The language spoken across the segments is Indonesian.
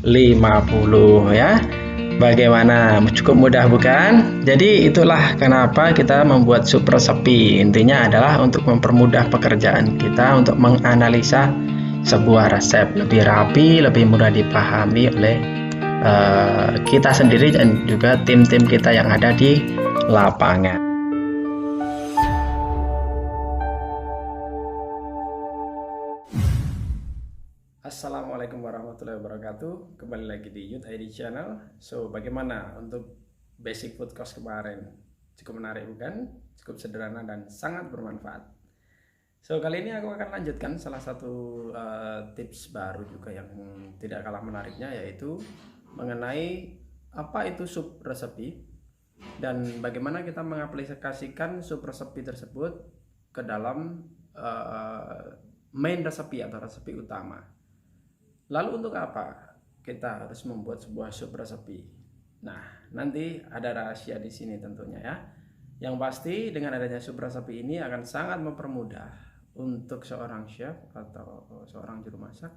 ya. Bagaimana? Cukup mudah bukan? Jadi itulah kenapa kita membuat sup resepi. Intinya adalah untuk mempermudah pekerjaan kita untuk menganalisa sebuah resep lebih rapi, lebih mudah dipahami oleh kita sendiri dan juga tim-tim kita yang ada di lapangan. Assalamualaikum warahmatullahi wabarakatuh. Kembali lagi di Youth ID Channel. So, bagaimana untuk basic food course kemarin? Cukup menarik bukan? Cukup sederhana dan sangat bermanfaat. So, kali ini aku akan lanjutkan salah satu tips baru juga yang tidak kalah menariknya, yaitu mengenai apa itu sup resepi dan bagaimana kita mengaplikasikan sup resepi tersebut ke dalam main resepi atau resepi utama. Lalu untuk apa kita harus membuat sebuah sup resepi? Nah, nanti ada rahasia di sini tentunya ya. Yang pasti dengan adanya sup resepi ini akan sangat mempermudah untuk seorang chef atau seorang juru masak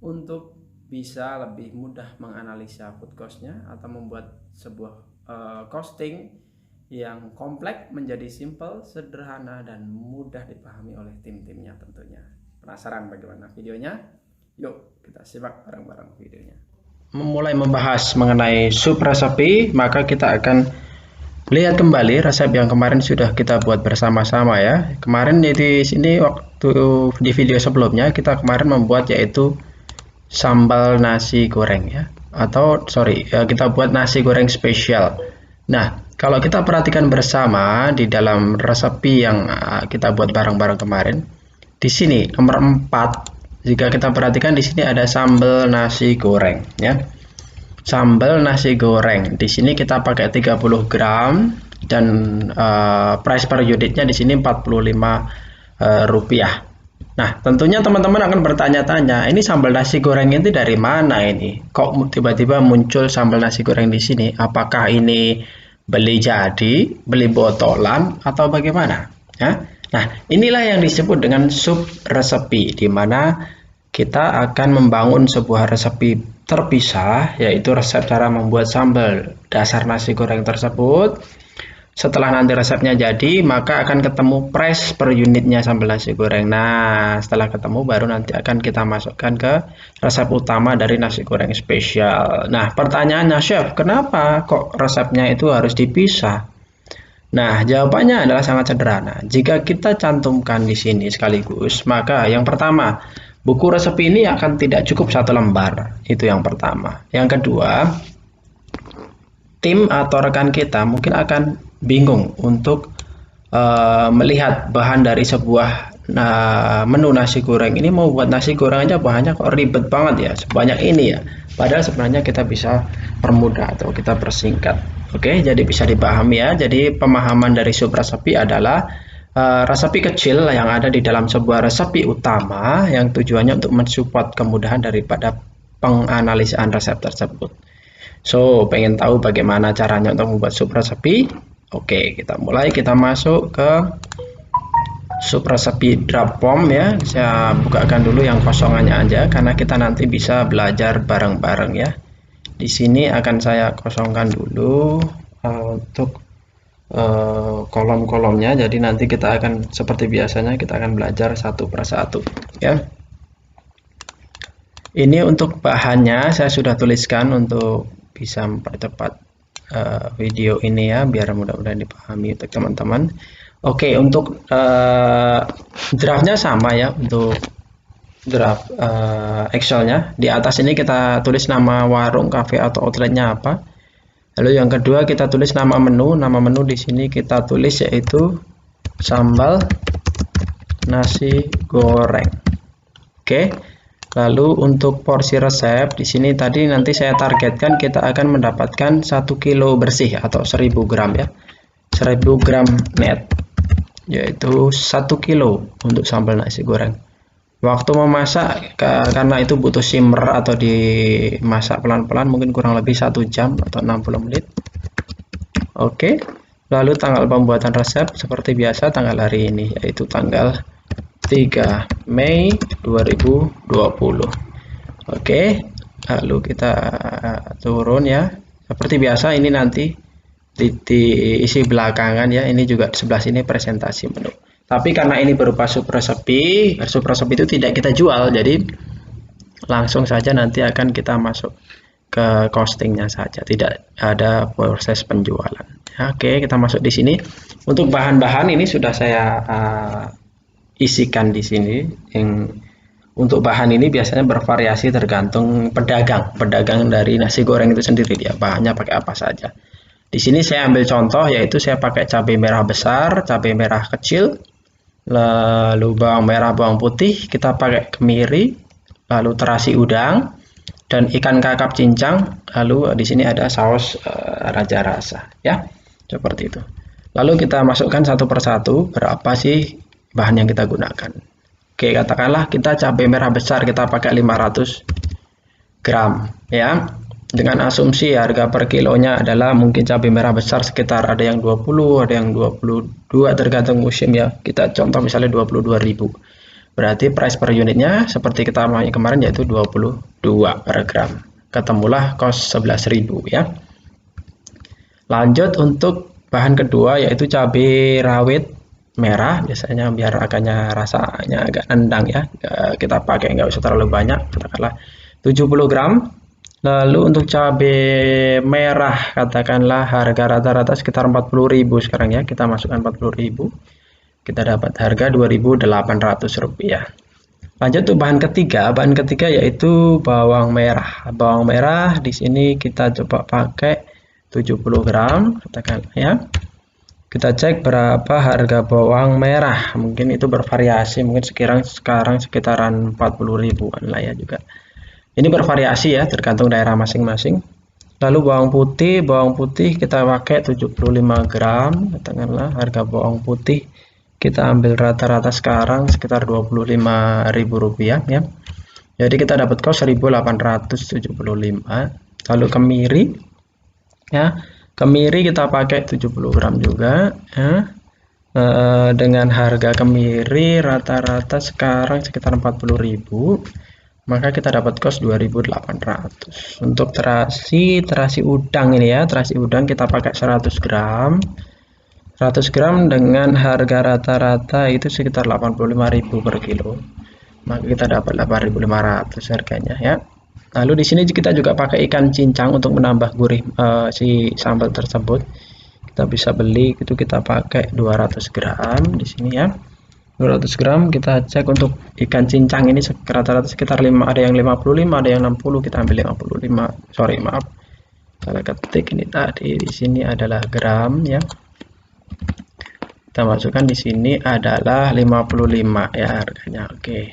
untuk bisa lebih mudah menganalisa food cost-nya atau membuat sebuah costing yang kompleks menjadi simple, sederhana, dan mudah dipahami oleh tim-timnya tentunya. Penasaran bagaimana videonya? Yuk kita simak bareng-bareng videonya. Memulai membahas mengenai sup resepi, maka kita akan lihat kembali resep yang kemarin sudah kita buat bersama-sama ya. Kemarin di sini waktu di video sebelumnya kita kemarin membuat yaitu sambal nasi goreng ya. Atau kita buat nasi goreng spesial. Nah, kalau kita perhatikan bersama di dalam resepi yang kita buat bareng-bareng kemarin, di sini nomor 4. Jika kita perhatikan di sini ada sambal nasi goreng ya. Sambal nasi goreng. Di sini kita pakai 30 gram dan price per unitnya di sini 45 rupiah. Nah, tentunya teman-teman akan bertanya-tanya, ini sambal nasi goreng itu dari mana ini? Kok tiba-tiba muncul sambal nasi goreng di sini? Apakah ini beli jadi, beli botolan atau bagaimana? Ya? Nah, inilah yang disebut dengan sup resepi, di mana kita akan membangun sebuah resepi terpisah, yaitu resep cara membuat sambal dasar nasi goreng tersebut. Setelah nanti resepnya jadi, maka akan ketemu price per unitnya sambal nasi goreng. Nah, setelah ketemu baru nanti akan kita masukkan ke resep utama dari nasi goreng spesial. Nah, pertanyaannya, chef, kenapa kok resepnya itu harus dipisah? Nah, jawabannya adalah sangat sederhana. Jika kita cantumkan di sini sekaligus, maka yang pertama, buku resep ini akan tidak cukup 1 lembar. Itu yang pertama. Yang kedua, tim atau rekan kita mungkin akan bingung untuk melihat bahan dari sebuah menu nasi goreng. Ini mau buat nasi goreng aja bahannya kok ribet banget ya, sebanyak ini ya. Padahal sebenarnya kita bisa permudah atau kita persingkat. Oke, jadi bisa dipahami ya. Jadi pemahaman dari sup resepi adalah resepi kecil yang ada di dalam sebuah resepi utama yang tujuannya untuk mensupport kemudahan daripada penganalisaan resep tersebut. So, pengen tahu bagaimana caranya untuk membuat sup resepi? Oke, kita mulai. Kita masuk ke sup resepi drop form ya. Saya bukakan dulu yang kosongannya aja karena kita nanti bisa belajar bareng-bareng ya. Di sini akan saya kosongkan dulu untuk kolom-kolomnya. Jadi nanti kita akan seperti biasanya kita akan belajar satu persatu ya. Ini untuk bahannya saya sudah tuliskan untuk bisa mempercepat video ini ya, biar mudah-mudahan dipahami untuk teman-teman. Oke, untuk draftnya sama ya, untuk draft Excelnya. Di atas ini kita tulis nama warung, cafe atau outletnya apa. Lalu yang kedua kita tulis nama menu. Nama menu di sini kita tulis yaitu sambal nasi goreng. Oke. Lalu untuk porsi resep di sini tadi nanti saya targetkan kita akan mendapatkan 1 kilo bersih atau 1000 gram ya. 1000 gram net, yaitu 1 kilo untuk sambal nasi goreng. Waktu memasak karena itu butuh simmer atau dimasak pelan-pelan mungkin kurang lebih 1 jam atau 60 menit. Oke. Lalu tanggal pembuatan resep seperti biasa tanggal hari ini yaitu tanggal 3 Mei 2020. Oke. lalu kita turun ya. Seperti biasa ini nanti diisi belakangan ya. Ini juga sebelah sini presentasi menu. Tapi karena ini berupa sub resepi itu tidak kita jual, jadi langsung saja nanti akan kita masuk ke costingnya saja, tidak ada proses penjualan. Oke, kita masuk di sini. Untuk bahan-bahan ini sudah saya isikan di sini. Untuk bahan ini biasanya bervariasi tergantung pedagang dari nasi goreng itu sendiri, dia bahannya pakai apa saja. Di sini saya ambil contoh, yaitu saya pakai cabai merah besar, cabai merah kecil, lalu bawang merah, bawang putih, kita pakai kemiri, lalu terasi udang, dan ikan kakap cincang. Lalu di sini ada saus raja rasa ya, seperti itu. Lalu kita masukkan satu persatu berapa sih bahan yang kita gunakan. Oke, katakanlah kita cabai merah besar kita pakai 500 gram ya. Dengan asumsi harga per kilonya adalah mungkin cabai merah besar sekitar ada yang 20, ada yang 22 tergantung musim ya. Kita contoh misalnya 22.000. Berarti price per unitnya seperti kita kemarin yaitu 22 per gram. Ketemulah cost 11.000 ya. Lanjut untuk bahan kedua yaitu cabai rawit merah, biasanya biar rasanya agak nendang ya. Kita pakai nggak usah terlalu banyak, katakanlah 70 gram. Lalu untuk cabai merah katakanlah harga rata-rata sekitar 40.000 sekarang ya. Kita masukkan 40.000. Kita dapat harga 2.800 rupiah. Lanjut untuk bahan ketiga yaitu bawang merah. Bawang merah di sini kita coba pakai 70 gram katakan ya. Kita cek berapa harga bawang merah. Mungkin itu bervariasi, mungkin sekarang sekitaran 40.000-an lah ya juga. Ini bervariasi ya, tergantung daerah masing-masing. Lalu bawang putih kita pakai 75 gram katakanlah harga bawang putih. Kita ambil rata-rata sekarang sekitar 25.000 rupiah ya. Jadi kita dapat cost 1.875. Lalu kemiri ya, kemiri kita pakai 70 gram juga ya. Dengan harga kemiri rata-rata sekarang sekitar 40.000, maka kita dapat cost 2.800. Untuk terasi udang ini ya, terasi udang kita pakai 100 gram. 100 gram dengan harga rata-rata itu sekitar 85.000 per kilo, maka kita dapat 8.500 harganya ya. Lalu di sini kita juga pakai ikan cincang untuk menambah gurih si sambal tersebut. Kita bisa beli itu, kita pakai 200 gram di sini ya. 200 gram kita cek untuk ikan cincang ini rata-rata sekitar 5, ada yang 55, ada yang 60, kita ambil 55. Sorry, maaf. Salah ketik ini tadi, di sini adalah gram ya. Kita masukkan di sini adalah 55 ya harganya. Oke.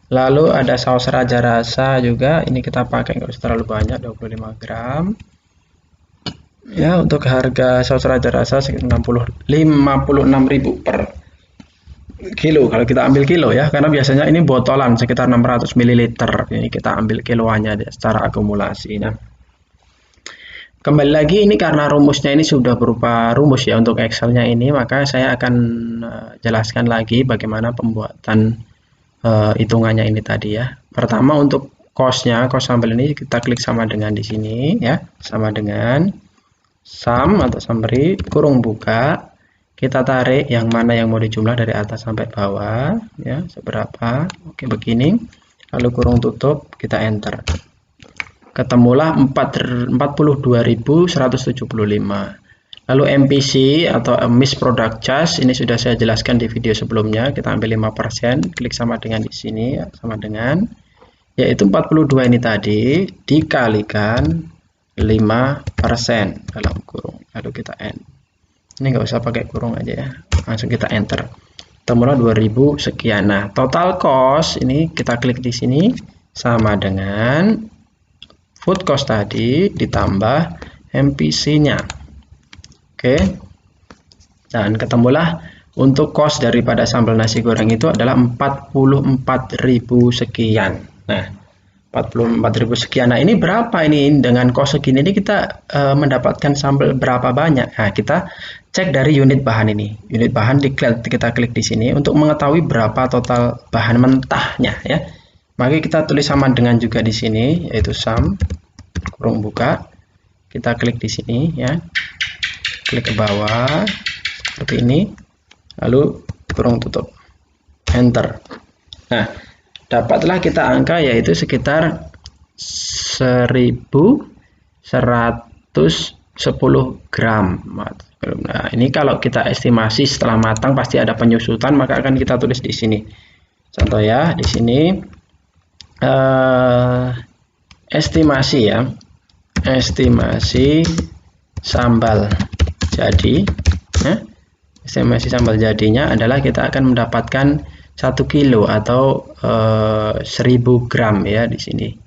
Lalu ada saus raja rasa juga, ini kita pakai nggak usah terlalu banyak, 25 gram. Ya, untuk harga saus raja rasa sekitar 56.000 per kilo kalau kita ambil kilo ya, karena biasanya ini botolan sekitar 600 ml. Ini kita ambil kiloannya secara akumulasi. Nah, kembali lagi ini karena rumusnya ini sudah berupa rumus ya untuk Excelnya ini, maka saya akan jelaskan lagi bagaimana pembuatan hitungannya ini tadi ya. Pertama untuk cost sambal ini kita klik sama dengan di sini ya, sama dengan sum atau summary kurung buka, kita tarik yang mana yang mau dijumlah dari atas sampai bawah ya, seberapa. Oke, begini. Lalu kurung tutup, kita enter. Ketemulah 42.175. Lalu MPC atau Miss Product Charge ini sudah saya jelaskan di video sebelumnya. Kita ambil 5%, klik sama dengan di sini ya, sama dengan yaitu 42 ini tadi dikalikan 5% dalam kurung. Lalu kita end. Ini nggak usah pakai kurung aja ya, langsung kita enter. Temulah 2000 sekian. Nah, total cost ini kita klik di sini sama dengan food cost tadi ditambah MPC-nya. Oke. Dan ketemulah untuk cost daripada sambal nasi goreng itu adalah 44.000 sekian. Nah, 44.000 sekian. Nah, ini berapa ini dengan cost segini ini kita mendapatkan sambal berapa banyak? Nah, kita cek dari unit bahan ini. Unit bahan kita klik di sini untuk mengetahui berapa total bahan mentahnya ya. Maka kita tulis sama dengan juga di sini, yaitu sum kurung buka. Kita klik di sini ya. Klik ke bawah seperti ini. Lalu kurung tutup. Enter. Nah, dapatlah kita angka yaitu sekitar 1110 gram. Nah, ini kalau kita estimasi setelah matang pasti ada penyusutan, maka akan kita tulis di sini. Contoh ya, di sini estimasi ya, estimasi sambal jadi. Estimasi sambal jadinya adalah kita akan mendapatkan 1 kilo atau 1000 gram ya di sini.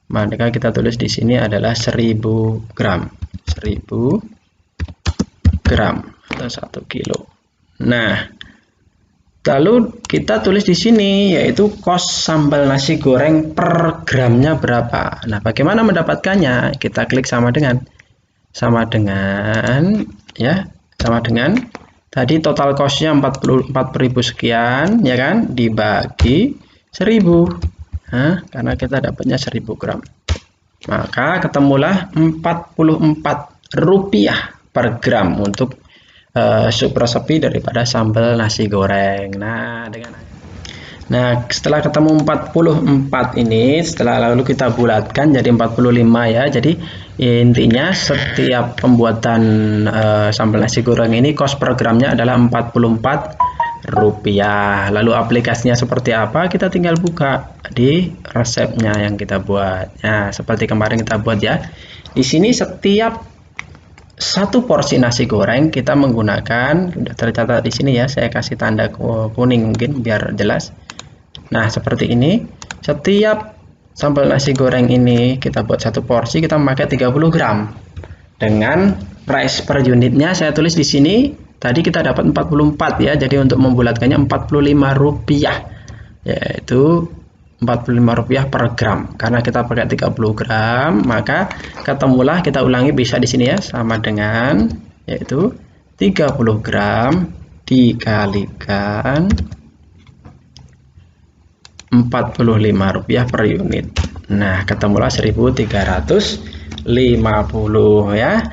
Maka kita tulis di sini adalah 1000 gram. 1000 gram atau 1 kilo. Nah, lalu kita tulis di sini yaitu kos sambal nasi goreng per gramnya berapa. Nah, bagaimana mendapatkannya? Kita klik sama dengan ya, sama dengan tadi total costnya 40.000 sekian ya kan, dibagi 1000. Karena kita dapatnya 1000 gram, maka ketemulah Rp44 per gram untuk sup resepi daripada sambal nasi goreng. Nah, setelah ketemu 44 ini, setelah lalu kita bulatkan jadi 45 ya. Jadi intinya setiap pembuatan sambal nasi goreng ini kos per gramnya adalah Rp44. Lalu aplikasinya seperti apa? Kita tinggal buka di resepnya yang kita buat. Nah, seperti kemarin kita buat ya. Di sini setiap satu porsi nasi goreng kita menggunakan, sudah tercatat di sini ya. Saya kasih tanda kuning mungkin biar jelas. Nah, seperti ini. Setiap sambal nasi goreng ini kita buat satu porsi, kita memakai 30 gram. Dengan price per unitnya saya tulis di sini. Tadi kita dapat 44 ya. Jadi untuk membulatkannya Rp45, yaitu Rp45 per gram. Karena kita pakai 30 gram, maka ketemulah, kita ulangi bisa di sini ya, sama dengan yaitu 30 gram dikalikan Rp45 per unit. Nah, ketemulah 1350 ya.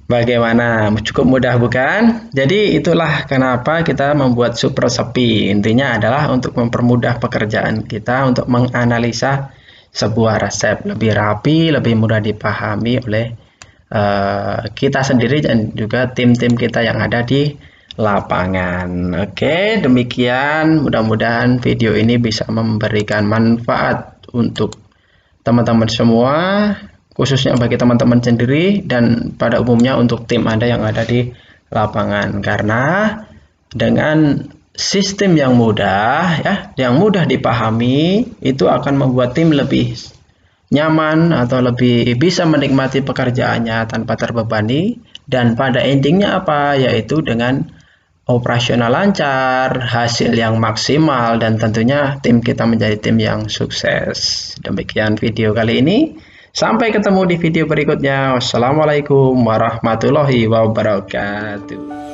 Bagaimana? Cukup mudah bukan? Jadi itulah kenapa kita membuat sup resepi. Intinya adalah untuk mempermudah pekerjaan kita untuk menganalisa sebuah resep lebih rapi, lebih mudah dipahami oleh kita sendiri dan juga tim-tim kita yang ada di lapangan. Oke, demikian. Mudah-mudahan video ini bisa memberikan manfaat untuk teman-teman semua, khususnya bagi teman-teman sendiri dan pada umumnya untuk tim Anda yang ada di lapangan. Karena dengan sistem yang mudah ya, yang mudah dipahami, itu akan membuat tim lebih nyaman atau lebih bisa menikmati pekerjaannya tanpa terbebani, dan pada endingnya apa? Yaitu dengan operasional lancar, hasil yang maksimal, dan tentunya tim kita menjadi tim yang sukses. Demikian video kali ini. Sampai ketemu di video berikutnya. Wassalamualaikum warahmatullahi wabarakatuh.